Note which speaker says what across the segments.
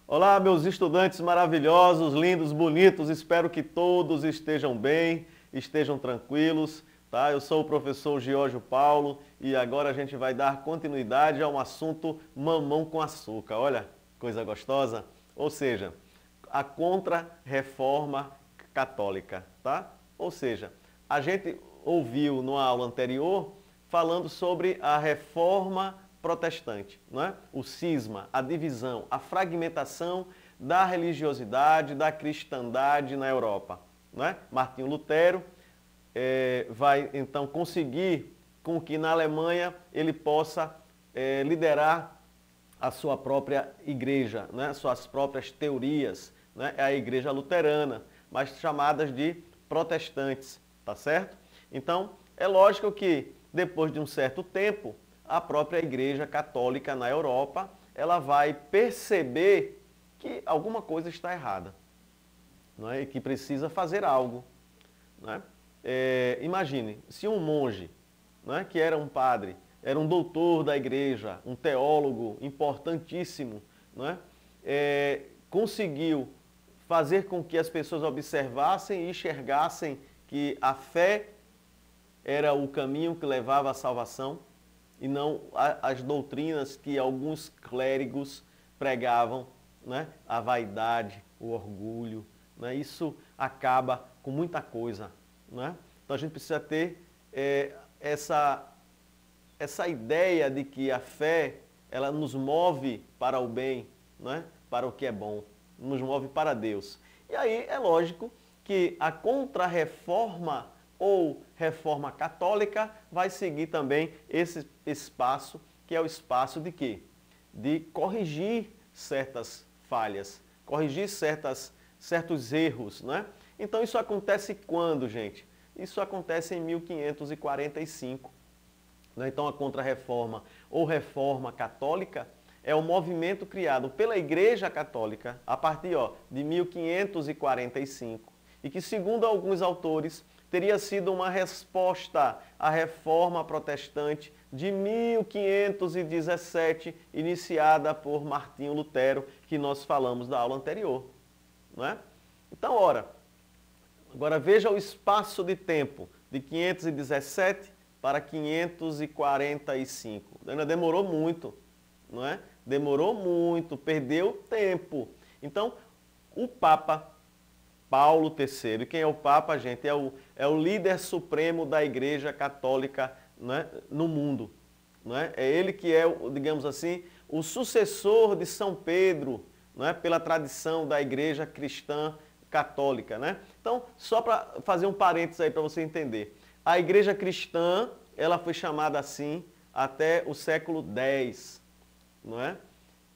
Speaker 1: Olá, meus estudantes maravilhosos, lindos, bonitos, espero que todos estejam bem, estejam tranquilos, tá? Eu sou o professor Giorgio Paulo e agora a gente vai dar continuidade a um assunto mamão com açúcar. Olha, coisa gostosa. Ou seja, a contra-reforma católica, tá? Ou seja, a gente ouviu numa aula anterior falando sobre a reforma protestante, não é? O cisma, a divisão, a fragmentação da religiosidade, da cristandade na Europa, não é? Martinho Lutero vai então conseguir com que na Alemanha ele possa liderar a sua própria igreja, né? Suas próprias teorias, né? É a igreja luterana, mas chamadas de protestantes, tá certo? Então, é lógico que depois de um certo tempo, a própria igreja católica na Europa, ela vai perceber que alguma coisa está errada, não é? E que precisa fazer algo, não é? Imagine, se um monge, não é? Que era um padre, era um doutor da igreja, um teólogo importantíssimo, não é? Conseguiu fazer com que as pessoas observassem e enxergassem que a fé era o caminho que levava à salvação e não as doutrinas que alguns clérigos pregavam, né? A vaidade, o orgulho, né? Isso acaba com muita coisa, né? Então a gente precisa ter essa ideia de que a fé ela nos move para o bem, né? Para o que é bom, nos move para Deus. E aí é lógico que a contra-reforma ou reforma católica vai seguir também esse espaço, que é o espaço de quê? De corrigir certas falhas, corrigir certos erros, né? Então isso acontece quando, gente? Isso acontece em 1545. Né? Então a contra-reforma ou reforma católica é um movimento criado pela Igreja Católica a partir de 1545 e que, segundo alguns autores, teria sido uma resposta à reforma protestante de 1517, iniciada por Martinho Lutero, que nós falamos da aula anterior. Não é? Então, agora veja o espaço de tempo de 517 para 545. Ainda demorou muito, não é? Demorou muito, perdeu tempo. Então, o Papa Paulo III, e quem é o Papa, gente? É o líder supremo da Igreja Católica, né, no mundo. Né? É ele que é, digamos assim, o sucessor de São Pedro, né, pela tradição da Igreja Cristã Católica. Né? Então, só para fazer um parênteses aí para você entender. A Igreja Cristã, ela foi chamada assim até o século X, não é?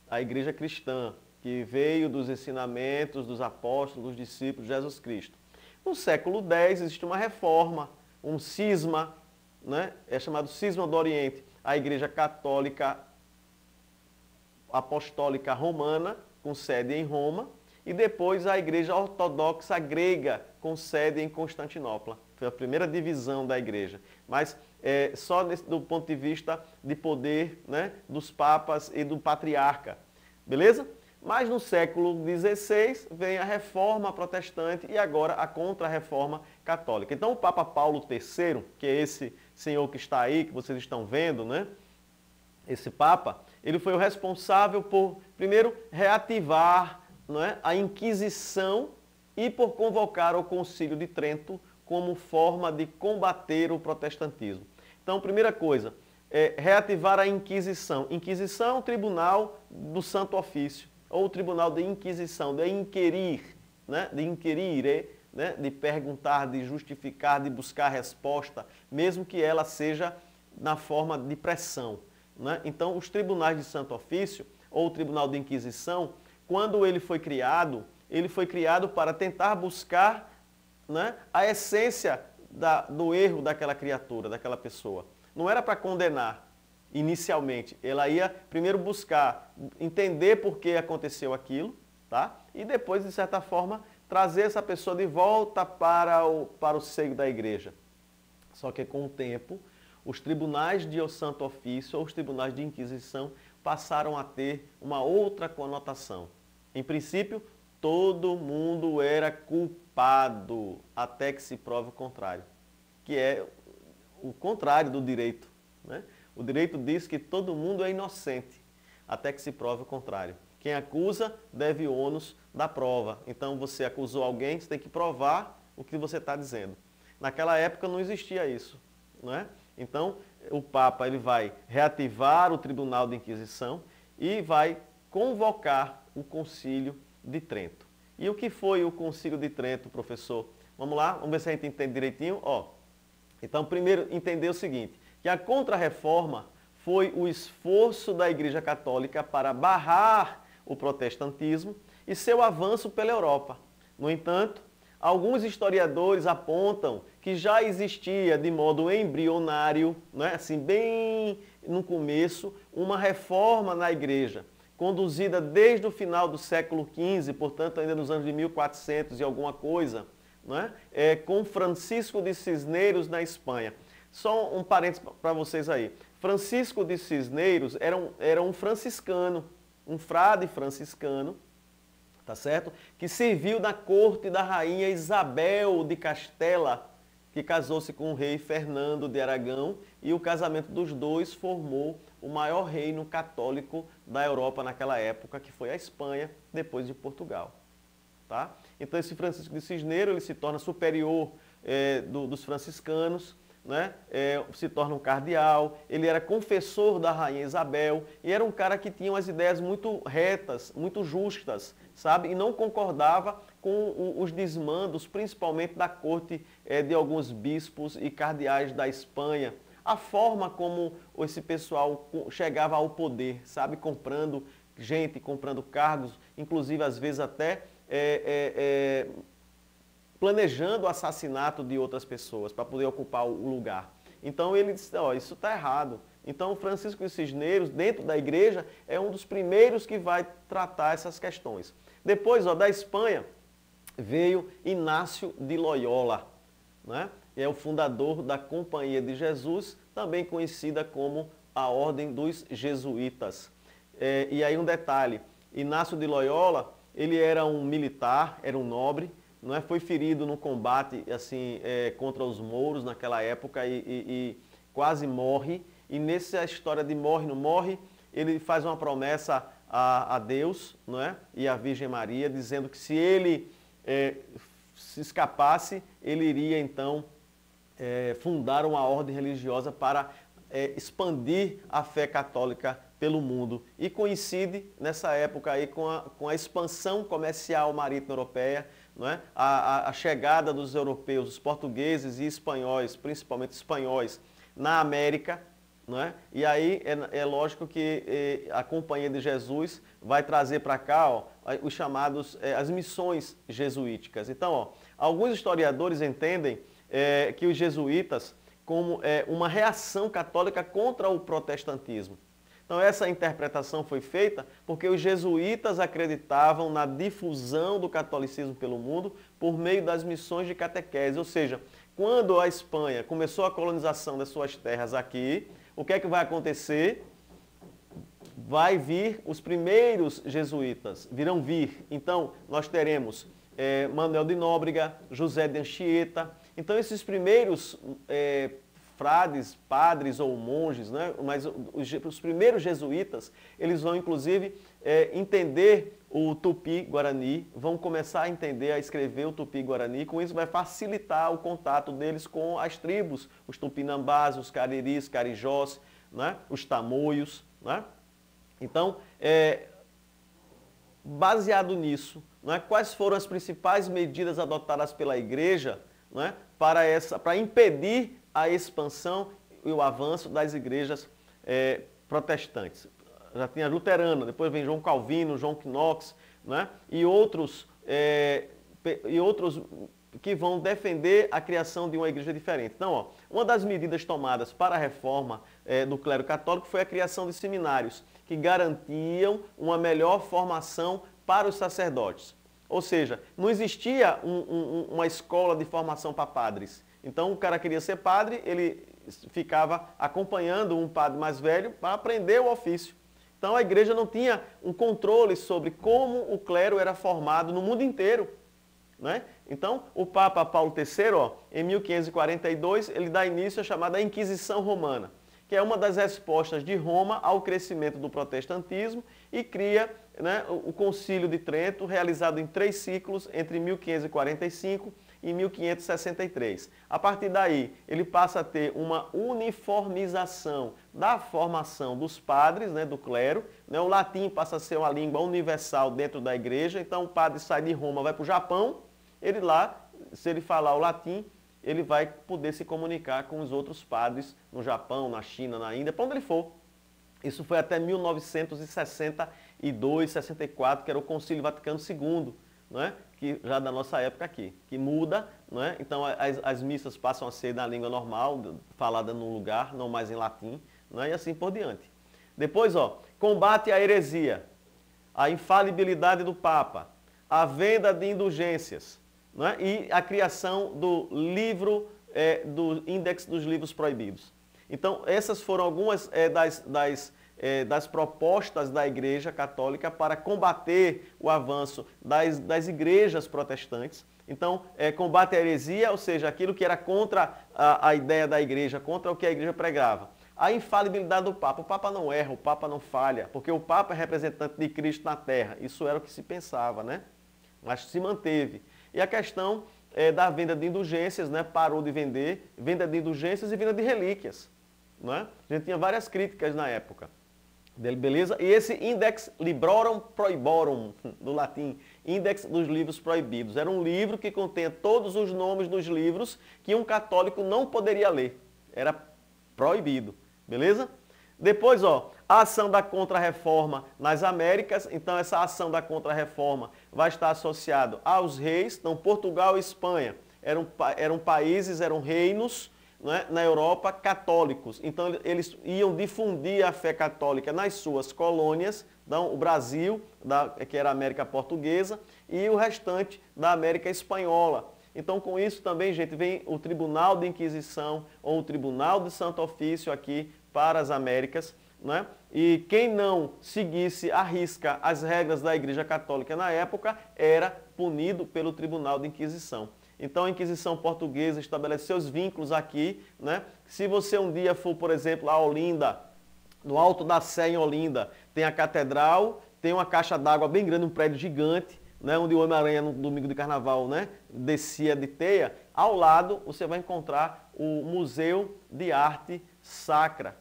Speaker 1: A Igreja Cristã, que veio dos ensinamentos dos apóstolos, dos discípulos de Jesus Cristo. No século X existe uma reforma, um cisma, né? É chamado cisma do Oriente. A Igreja Católica Apostólica Romana, com sede em Roma, e depois a Igreja Ortodoxa Grega, com sede em Constantinopla. Foi a primeira divisão da igreja. Mas só do ponto de vista de poder, né, dos papas e do patriarca. Beleza? Mas no século XVI vem a reforma protestante e agora a contra-reforma católica. Então o Papa Paulo III, que é esse senhor que está aí, que vocês estão vendo, né? Esse Papa, ele foi o responsável por, primeiro, reativar, não é, a Inquisição e por convocar o Concílio de Trento como forma de combater o protestantismo. Então, primeira coisa, reativar a Inquisição. Inquisição é o tribunal do Santo Ofício, ou o tribunal de Inquisição, de inquirir, né? De inquirire, né? De perguntar, de justificar, de buscar resposta, mesmo que ela seja na forma de pressão. Né? Então, os tribunais de Santo Ofício, ou o tribunal de Inquisição, quando ele foi criado para tentar buscar, né, a essência do erro daquela criatura, daquela pessoa. Não era para condenar inicialmente. Ela ia primeiro buscar entender por que aconteceu aquilo, tá? E depois, de certa forma, trazer essa pessoa de volta para o seio da igreja. Só que com o tempo, os tribunais de Santo Ofício ou os tribunais de Inquisição passaram a ter uma outra conotação. Em princípio, todo mundo era culpado, até que se prove o contrário, que é o contrário do direito, né? O direito diz que todo mundo é inocente, até que se prove o contrário. Quem acusa deve o ônus da prova. Então, você acusou alguém, você tem que provar o que você está dizendo. Naquela época não existia isso, não é? Então, o Papa ele vai reativar o Tribunal de Inquisição e vai convocar o Concílio de Trento. E o que foi o Concílio de Trento, professor? Vamos lá, vamos ver se a gente entende direitinho. Então, primeiro, entender o seguinte, que a Contra-Reforma foi o esforço da Igreja Católica para barrar o protestantismo e seu avanço pela Europa. No entanto, alguns historiadores apontam que já existia de modo embrionário, né, assim, bem no começo, uma reforma na Igreja, conduzida desde o final do século XV, portanto ainda nos anos de 1400 e alguma coisa, né, com Francisco de Cisneros na Espanha. Só um parênteses para vocês aí. Francisco de Cisneros era um franciscano, um frade franciscano, tá certo? Que serviu na corte da rainha Isabel de Castela, que casou-se com o rei Fernando de Aragão, e o casamento dos dois formou o maior reino católico da Europa naquela época, que foi a Espanha, depois de Portugal. Tá? Então esse Francisco de Cisneros ele se torna superior dos franciscanos, né? Se torna um cardeal, ele era confessor da rainha Isabel e era um cara que tinha umas ideias muito retas, muito justas, sabe? E não concordava com os desmandos, principalmente da corte de alguns bispos e cardeais da Espanha. A forma como esse pessoal chegava ao poder, sabe? Comprando gente, comprando cargos, inclusive às vezes até planejando o assassinato de outras pessoas para poder ocupar o lugar. Então ele disse, isso está errado. Então Francisco de Cisneros, dentro da igreja, é um dos primeiros que vai tratar essas questões. Depois, da Espanha, veio Inácio de Loyola, né? É o fundador da Companhia de Jesus, também conhecida como a Ordem dos Jesuítas. E aí um detalhe, Inácio de Loyola, ele era um militar, era um nobre, não é? Foi ferido no combate assim, contra os mouros naquela época e quase morre. E nessa história de morre, não morre, ele faz uma promessa a Deus, não é? E à Virgem Maria, dizendo que se ele se escapasse, ele iria então fundar uma ordem religiosa para expandir a fé católica pelo mundo. E coincide nessa época aí com a expansão comercial marítima europeia, não é? A chegada dos europeus, os portugueses e espanhóis, principalmente espanhóis, na América, não é? E aí é lógico que a Companhia de Jesus vai trazer para cá os chamados, as missões jesuíticas. Então, alguns historiadores entendem que os jesuítas como uma reação católica contra o protestantismo. Então essa interpretação foi feita porque os jesuítas acreditavam na difusão do catolicismo pelo mundo por meio das missões de catequese. Ou seja, quando a Espanha começou a colonização das suas terras aqui, o que é que vai acontecer? Vai vir os primeiros jesuítas, virão vir. Então nós teremos Manuel de Nóbrega, José de Anchieta. Então esses primeiros frades, padres ou monges, né? Mas os primeiros jesuítas, eles vão inclusive entender o Tupi-Guarani, vão começar a entender, a escrever o Tupi-Guarani, com isso vai facilitar o contato deles com as tribos, os Tupinambás, os Cariris, Carijós, né? Os Tamoios, né? Então, baseado nisso, né? Quais foram as principais medidas adotadas pela igreja, né? Para impedir a expansão e o avanço das igrejas protestantes? Já tinha luterana, depois vem João Calvino, João Knox, né? e outros que vão defender a criação de uma igreja diferente. Então, uma das medidas tomadas para a reforma do clero católico foi a criação de seminários, que garantiam uma melhor formação para os sacerdotes. Ou seja, não existia uma escola de formação para padres. Então, o cara queria ser padre, ele ficava acompanhando um padre mais velho para aprender o ofício. Então a igreja não tinha um controle sobre como o clero era formado no mundo inteiro, né? Então o Papa Paulo III, ó, em 1542, ele dá início à chamada Inquisição Romana, que é uma das respostas de Roma ao crescimento do protestantismo e cria, né, o Concílio de Trento, realizado em 3 ciclos entre 1545 e 1563. A partir daí, ele passa a ter uma uniformização da formação dos padres, né, do clero, né? O latim passa a ser uma língua universal dentro da igreja, então o padre sai de Roma, vai para o Japão, ele lá, se ele falar o latim, ele vai poder se comunicar com os outros padres no Japão, na China, na Índia, para onde ele for. Isso foi até 1962, 64, que era o Concílio Vaticano II, né? Que já da nossa época aqui, que muda, né? Então as missas passam a ser na língua normal, falada no lugar, não mais em latim, né? E assim por diante. Depois, ó, combate à heresia, a infalibilidade do Papa, a venda de indulgências, né? E a criação do livro, do Índex dos Livros Proibidos. Então, essas foram algumas das propostas da Igreja Católica para combater o avanço das igrejas protestantes. Então, combate à heresia, ou seja, aquilo que era contra a ideia da igreja, contra o que a igreja pregava. A infalibilidade do Papa. O Papa não erra, o Papa não falha, porque o Papa é representante de Cristo na Terra. Isso era o que se pensava, né? Mas se manteve. E a questão da venda de indulgências, né? Parou de vender, venda de indulgências e venda de relíquias. Né? A gente tinha várias críticas na época. Beleza? E esse Index Librorum Prohiborum, do latim, Index dos Livros Proibidos, era um livro que contém todos os nomes dos livros que um católico não poderia ler. Era proibido. Beleza? Depois, ó, a ação da Contra-Reforma nas Américas. Então, essa ação da Contra-Reforma vai estar associada aos reis. Então, Portugal e Espanha eram países, eram reinos, né, na Europa, católicos. Então, eles iam difundir a fé católica nas suas colônias, então, o Brasil, que era a América Portuguesa, e o restante da América Espanhola. Então, com isso também, gente, vem o Tribunal de Inquisição, ou o Tribunal de Santo Ofício aqui para as Américas, né? E quem não seguisse à risca as regras da Igreja Católica na época, era punido pelo Tribunal de Inquisição. Então a Inquisição Portuguesa estabeleceu os vínculos aqui, né? Se você um dia for, por exemplo, a Olinda, no Alto da Sé, em Olinda, tem a catedral, tem uma caixa d'água bem grande, um prédio gigante, né? Onde o Homem-Aranha no domingo de carnaval, né? Descia de teia. Ao lado você vai encontrar o Museu de Arte Sacra.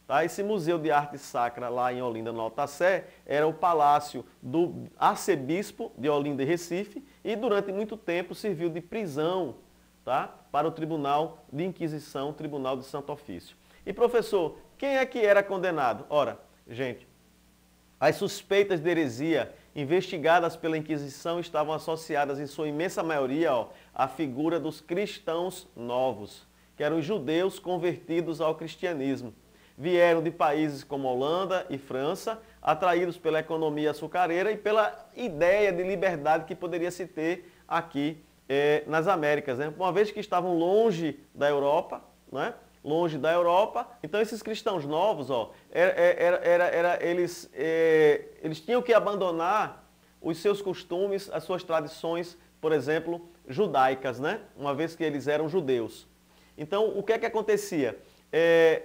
Speaker 1: Tá? Esse Museu de Arte Sacra lá em Olinda, no Alto da Sé, era o palácio do arcebispo de Olinda e Recife e durante muito tempo serviu de prisão, tá? Para o Tribunal de Inquisição, o Tribunal de Santo Ofício. E professor, quem é que era condenado? Ora, gente, as suspeitas de heresia investigadas pela Inquisição estavam associadas em sua imensa maioria, ó, à figura dos cristãos novos, que eram os judeus convertidos ao cristianismo. Vieram de países como Holanda e França, atraídos pela economia açucareira e pela ideia de liberdade que poderia se ter aqui nas Américas, né? Uma vez que estavam longe da Europa, né? Longe da Europa, então esses cristãos novos, ó, eles tinham que abandonar os seus costumes, as suas tradições, por exemplo, judaicas, né? Uma vez que eles eram judeus. Então, o que é que acontecia?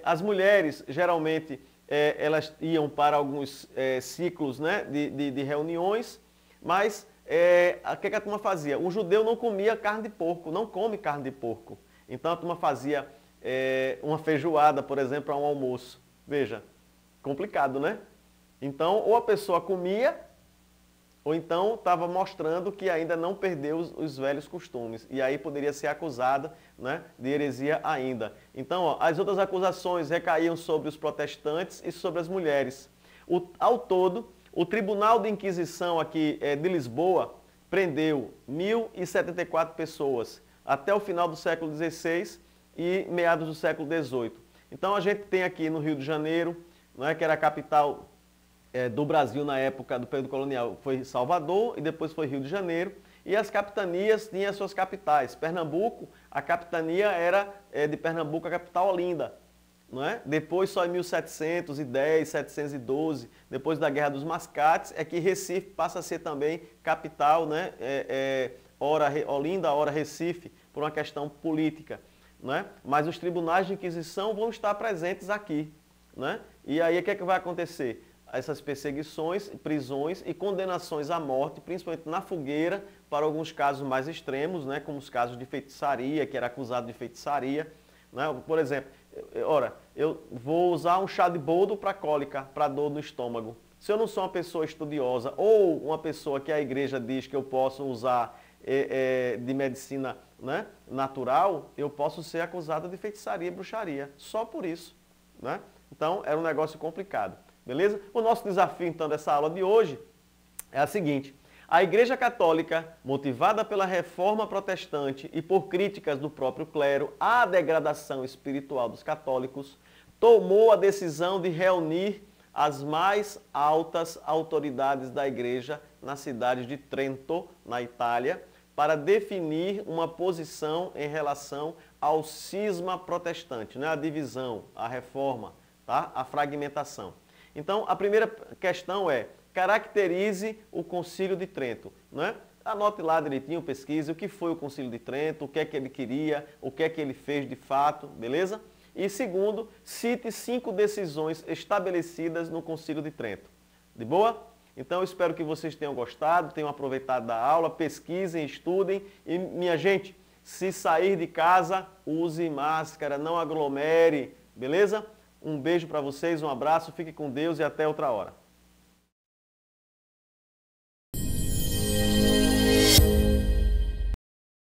Speaker 1: As mulheres, geralmente, elas iam para alguns ciclos, né, de reuniões, mas o que a turma fazia? O judeu não comia carne de porco, não come carne de porco. Então, a turma fazia uma feijoada, por exemplo, para um almoço. Veja, complicado, né? Então, ou a pessoa comia, ou então estava mostrando que ainda não perdeu os velhos costumes. E aí poderia ser acusada, né, de heresia ainda. Então, ó, as outras acusações recaíam sobre os protestantes e sobre as mulheres. Ao todo, o Tribunal de Inquisição aqui de Lisboa prendeu 1.074 pessoas até o final do século XVI e meados do século XVIII. Então, a gente tem aqui no Rio de Janeiro, né, que era a capital do Brasil na época do período colonial, foi Salvador e depois foi Rio de Janeiro. E as capitanias tinham as suas capitais. Pernambuco, a capitania era de Pernambuco, a capital Olinda. não é? Depois só em 1710, 712, depois da Guerra dos Mascates, é que Recife passa a ser também capital, né? Olinda, ora Recife, por uma questão política. Né? Mas os tribunais de inquisição vão estar presentes aqui. Né? E aí o que é que vai acontecer? Essas perseguições, prisões e condenações à morte, principalmente na fogueira, para alguns casos mais extremos, né? Como os casos de feitiçaria, que era acusado de feitiçaria. Né? Por exemplo, eu vou usar um chá de boldo para cólica, para dor no estômago. Se eu não sou uma pessoa estudiosa ou uma pessoa que a igreja diz que eu posso usar de medicina, né, natural, eu posso ser acusado de feitiçaria e bruxaria, só por isso. Né? Então, era um negócio complicado. Beleza? O nosso desafio, então, dessa aula de hoje é a seguinte: a Igreja Católica, motivada pela reforma protestante e por críticas do próprio clero à degradação espiritual dos católicos, tomou a decisão de reunir as mais altas autoridades da Igreja na cidade de Trento, na Itália, para definir uma posição em relação ao cisma protestante, né? A divisão, a reforma, tá? A fragmentação. Então, a primeira questão é: caracterize o Concílio de Trento. Né? Anote lá direitinho, pesquise o que foi o Concílio de Trento, o que é que ele queria, o que é que ele fez de fato, beleza? E segundo, cite 5 decisões estabelecidas no Concílio de Trento. De boa? Então, eu espero que vocês tenham gostado, tenham aproveitado da aula, pesquisem, estudem. E, minha gente, se sair de casa, use máscara, não aglomere, beleza? Um beijo para vocês, um abraço, fique com Deus e até outra hora.